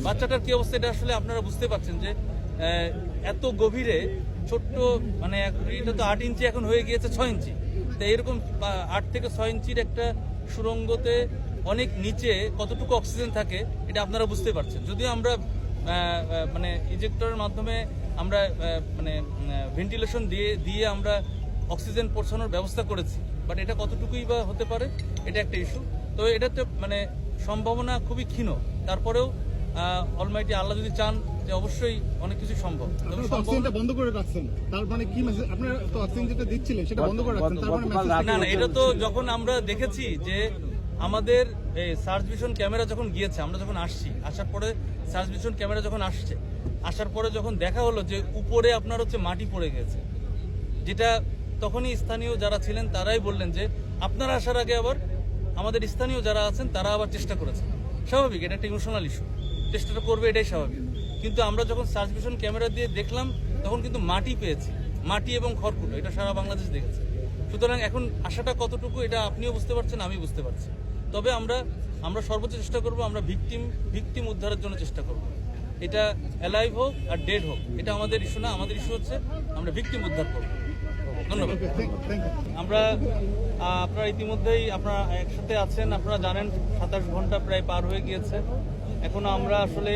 বাচ্চাটার কি অবস্থা এটা আসলে আপনারা বুঝতে পারছেন যে এত গভীরে ছোট্ট মানে এটা তো 8 ইঞ্চি এখন হয়ে গিয়েছে 6 ইঞ্চি, তো এরকম 8 থেকে 6 ইঞ্চির একটা সুড়ঙ্গতে অনেক নিচে কতটুকু অক্সিজেন থাকে এটা আপনারা বুঝতে পারছেন। যদিও আমরা মানে ইজেক্টরের মাধ্যমে আমরা মানে ভেন্টিলেশন দিয়ে আমরা অক্সিজেন পৌঁছানোর ব্যবস্থা করেছি, বাট এটা কতটুকুই বা হতে পারে এটা একটা ইস্যু। তো এটাতে মানে সম্ভাবনা খুবই ক্ষীণ, তারপরেও অলমাইটি আল্লাহ যদি চান যে অবশ্যই অনেক কিছু সম্ভব। বন্ধ করে রাখছেন তার মানে কি মেসেজ? আপনারা তো অক্সিজেন যেটা দিচ্ছিলেন সেটা বন্ধ করে রাখছেন, তার মানে না না, এটা তো যখন আমরা দেখেছি যে আমাদের সার্চ ভিশন ক্যামেরা যখন গিয়েছে, আমরা যখন আসার পরে সার্চ ভিশন ক্যামেরা যখন আসার পরে যখন দেখা হলো যে উপরে আপনার হচ্ছে মাটি পড়ে গেছে, যেটা তখনই স্থানীয় যারা ছিলেন তারাই বললেন যে আপনারা আসার আগে আবার আমাদের স্থানীয় যারা আছেন তারা আবার চেষ্টা করেছেন। স্বাভাবিক, এটা একটা ইমোশনাল ইস্যু, চেষ্টাটা করবে এটাই স্বাভাবিক। কিন্তু আমরা যখন সার্চ ভিশন ক্যামেরা দিয়ে দেখলাম তখন কিন্তু মাটি পেয়েছি, মাটি এবং খড়কুটো, এটা সারা বাংলাদেশ দেখেছে। সুতরাং এখন আশাটা কতটুকু এটা আপনিও বুঝতে পারছেন, আমি বুঝতে পারছি। তবে আমরা সর্বোচ্চ চেষ্টা করব, আমরা ভিকটিম উদ্ধারের জন্য চেষ্টা করব। এটা অ্যালাইভ হোক আর ডেড হোক এটা আমাদের ইস্যু না, আমাদের ইস্যু হচ্ছে আমরা ভিকটিম উদ্ধার করব। ধন্যবাদ। আপনারা ইতিমধ্যেই আপনারা একসাথে আছেন, আপনারা জানেন 27 ঘন্টা প্রায় পার হয়ে গিয়েছে। এখনো আমরা আসলে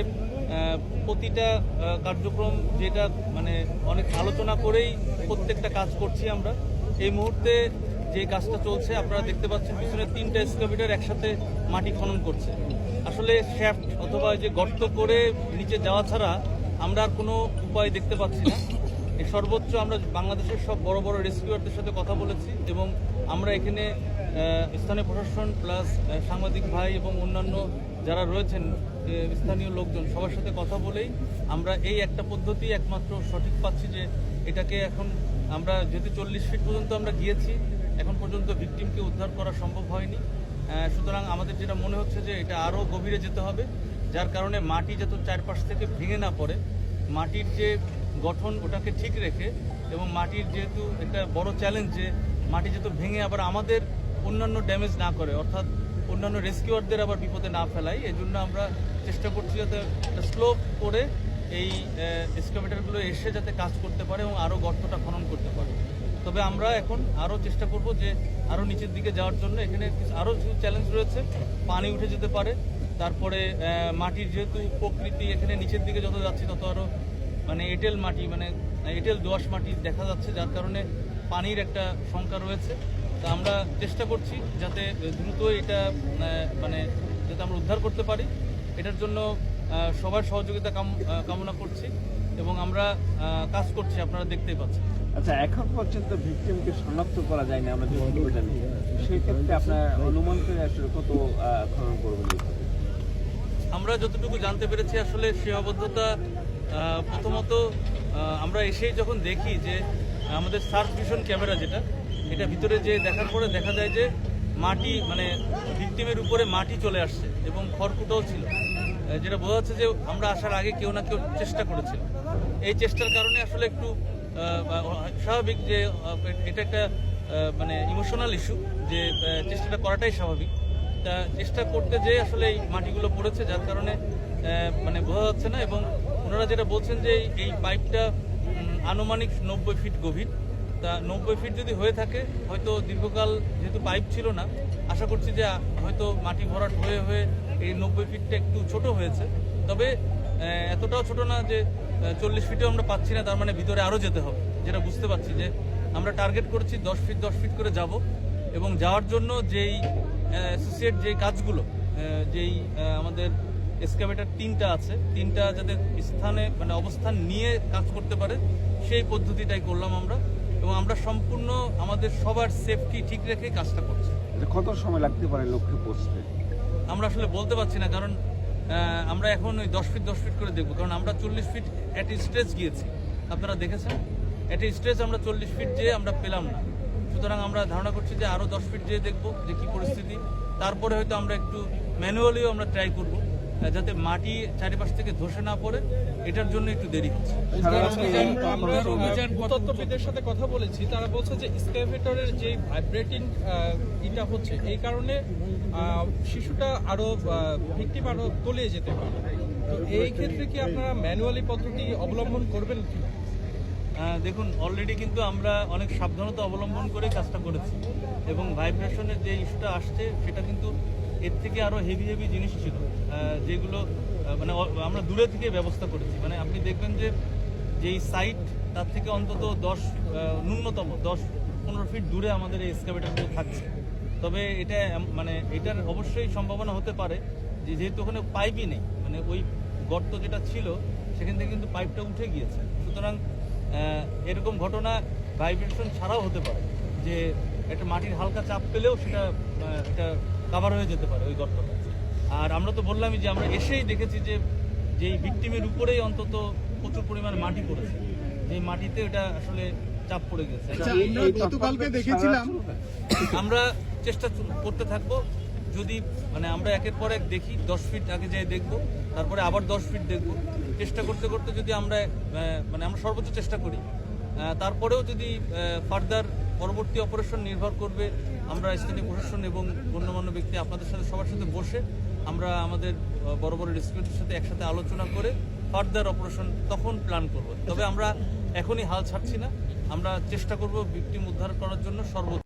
প্রতিটা কার্যক্রম যেটা মানে অনেক আলোচনা করেই প্রত্যেকটা কাজ করছি। আমরা এই মুহূর্তে যে কাজটা চলছে আপনারা দেখতে পাচ্ছেন পিছনে 3টা এক্সকাভেটর একসাথে মাটি খনন করছে। আসলে শ্যাফট অথবা যে গর্ত করে নিচে যাওয়া ছাড়া আমরা আর কোনো উপায় দেখতে পাচ্ছি না। সর্বোচ্চ আমরা বাংলাদেশের সব বড় বড় রেস্কিউয়ারদের সাথে কথা বলেছি এবং আমরা এখানে স্থানীয় প্রশাসন প্লাস সাংবাদিক ভাই এবং অন্যান্য যারা রয়েছেন স্থানীয় লোকজন সবার সাথে কথা বলেই আমরা এই একটা পদ্ধতি একমাত্র সঠিক পাচ্ছি যে এটাকে এখন আমরা যেহেতু 40 ফিট পর্যন্ত আমরা গিয়েছি, এখন পর্যন্ত ভিকটিমকে উদ্ধার করা সম্ভব হয়নি। সুতরাং আমাদের যেটা মনে হচ্ছে যে এটা আরও গভীরে যেতে হবে, যার কারণে মাটি যাতে চারপাশ থেকে ভেঙে না পড়ে, মাটির যে গঠন ওটাকে ঠিক রেখে এবং মাটির যেহেতু একটা বড় চ্যালেঞ্জ যে মাটি যাতে ভেঙে আবার আমাদের অন্যান্য ড্যামেজ না করে, অর্থাৎ অন্যান্য রেস্কিউয়ারদের আবার বিপদে না ফেলাই, এই জন্য আমরা চেষ্টা করছি যাতে স্লোপ করে এই এক্সকাভেটরগুলো এসে যাতে কাজ করতে পারে এবং আরও গর্তটা খনন করতে পারে। তবে আমরা এখন আরও চেষ্টা করব যে আরও নিচের দিকে যাওয়ার জন্য। এখানে আরও কিছু চ্যালেঞ্জ রয়েছে, পানি উঠে যেতে পারে, তারপরে মাটির যেহেতু প্রকৃতি এখানে নিচের দিকে যত যাচ্ছি তত আরও মানে এঁটেল মাটি মানে এঁটেল দোআঁশ মাটি দেখা যাচ্ছে, যার কারণে পানির একটা শঙ্কা রয়েছে। তা আমরা চেষ্টা করছি যাতে দ্রুত এটা মানে যাতে আমরা উদ্ধার করতে পারি, এটার জন্য সবার সহযোগিতা কামনা করছি এবং আমরা কাজ করছি, আপনারা দেখতেই পাচ্ছেন। আচ্ছা, এখন পর্যন্ত ভিকটিমকে শনাক্ত করা যায় না আমরা যতটুকু জানি, সেই ক্ষেত্রে আপনার অনুমান করে আসলে কত খনন করবেন? আমরা যতটুকু জানতে পেরেছি আসলে সীমাবদ্ধতা প্রথমত আমরা এসেই যখন দেখি যে আমাদের সার্চ ভিশন ক্যামেরা যেটা এটা ভিতরে যে দেখার পরে দেখা যায় যে মাটি মানে ভিকটিমের উপরে মাটি চলে আসছে এবং খড়কুটোও ছিল, যেটা বোঝা যাচ্ছে যে আমরা আসার আগে কেউ না কেউ চেষ্টা করেছিল। এই চেষ্টার কারণে আসলে একটু স্বাভাবিক যে এটা একটা মানে ইমোশনাল ইস্যু, যে চেষ্টাটা করাটাই স্বাভাবিক। তা চেষ্টা করতে যেয়ে আসলে এই মাটিগুলো পড়েছে, যার কারণে মানে বোঝা যাচ্ছে না। এবং ওনারা যেটা বলছেন যে এই পাইপটা আনুমানিক 90 ফিট গভীর, তা 90 ফিট যদি হয়ে থাকে হয়তো দীর্ঘকাল যেহেতু পাইপ ছিল না, আশা করছি যে হয়তো মাটি ভরাট হয়ে হয়ে এই 90 ফিটটা একটু ছোট হয়েছে। তবে এতটাও ছোট না যে 40 ফিটেও আমরা পাচ্ছি না, তার মানে ভিতরে আরও যেতে হবে, যেটা বুঝতে পারছি যে আমরা টার্গেট করেছি 10 ফিট করে যাব। এবং যাওয়ার জন্য যেই অ্যাসোসিয়েট যেই কাজগুলো যেই আমাদের এক্সকাভেটর 3টা আছে, 3টা যাতে স্থানে মানে অবস্থান নিয়ে কাজ করতে পারে সেই পদ্ধতিটাই করলাম আমরা, এবং আমরা সম্পূর্ণ আমাদের সবার সেফটি ঠিক রেখে কাজটা করছি। কত সময় লাগতে পারে লক্ষ্যে পৌঁছতে আমরা আসলে বলতে পারছি না, কারণ আমরা এখন ওই 10 ফিট করে দেখবো, কারণ আমরা 40 ফিট অ্যাট স্ট্রেচ গিয়েছি, আপনারা দেখেছেন অ্যাট স্ট্রেচ আমরা 40 ফিট যেয়ে আমরা পেলাম না। সুতরাং আমরা ধারণা করছি যে আরও 10 ফিট যেয়ে দেখবো যে কী পরিস্থিতি, তারপরে হয়তো আমরা একটু ম্যানুয়ালিও আমরা ট্রাই করব যাতে মাটি চারিপাশ থেকে ধসে না পড়ে, এটার জন্য একটু দেরি হচ্ছে। আমরা ভূতত্ত্ববিদের সাথে কথা বলেছি, তারা বলছে যে এক্সকাভেটরের যে ভাইব্রেটিং এটা হচ্ছে এই কারণে শিশুটা আরো ভিকটিম আরো তলিয়ে যেতে পারে। তো এই ক্ষেত্রে কি আপনারা ম্যানুয়ালি পদ্ধতি অবলম্বন করবেন কি? দেখুন, অলরেডি কিন্তু আমরা অনেক সাবধানতা অবলম্বন করে কাজটা করেছি, এবং ভাইব্রেশনের যে ইস্যুটা আসছে সেটা কিন্তু এর থেকে আরো হেভি জিনিস ছিল, যেগুলো মানে আমরা দূরে থেকে ব্যবস্থা করেছি। মানে আপনি দেখবেন যে যেই সাইট তার থেকে অন্তত ন্যূনতম 10-15 ফিট দূরে আমাদের এই এক্সকাভেটরগুলো থাকছে। তবে এটা মানে এটার অবশ্যই সম্ভাবনা হতে পারে যে যেহেতু ওখানে পাইপই নেই, মানে ওই গর্ত যেটা ছিল সেখান থেকে কিন্তু পাইপটা উঠে গিয়েছে, সুতরাং এরকম ঘটনা ভাইব্রেশন ছাড়াও হতে পারে, যে একটা মাটির হালকা চাপ পেলেও সেটা কাভার হয়ে যেতে পারে ওই গর্তটা। আর আমরা তো বললামই যে আমরা এসেই দেখেছি যে যেই ভিকটিমের উপরেই অন্তত প্রচুর পরিমাণ মাটি পড়েছে, যেই মাটিতে এটা আসলে চাপ পড়ে গেছে। আচ্ছা, আমরা গতকালকে দেখেছিলাম, আমরা চেষ্টা করতে থাকবো, যদি মানে আমরা একের পর এক দেখি, 10 ফিট আগে যাই দেখবো, তারপরে আবার 10 ফিট দেখবো, চেষ্টা করতে করতে যদি আমরা মানে আমরা সর্বোচ্চ চেষ্টা করি, তারপরেও যদি ফার্দার পরবর্তী অপারেশন নির্ভর করবে, আমরা স্থানীয় প্রশাসন এবং গণ্যমান্য ব্যক্তি আপনাদের সাথে সবার সাথে বসে আমরা আমাদের বড় রেস্কিউদের সাথে একসাথে আলোচনা করে ফার্দার অপারেশন তখন প্ল্যান করব। তবে আমরা এখনই হাল ছাড়ছি না, আমরা চেষ্টা করব ভিকটিম উদ্ধার করার জন্য সর্বোচ্চ।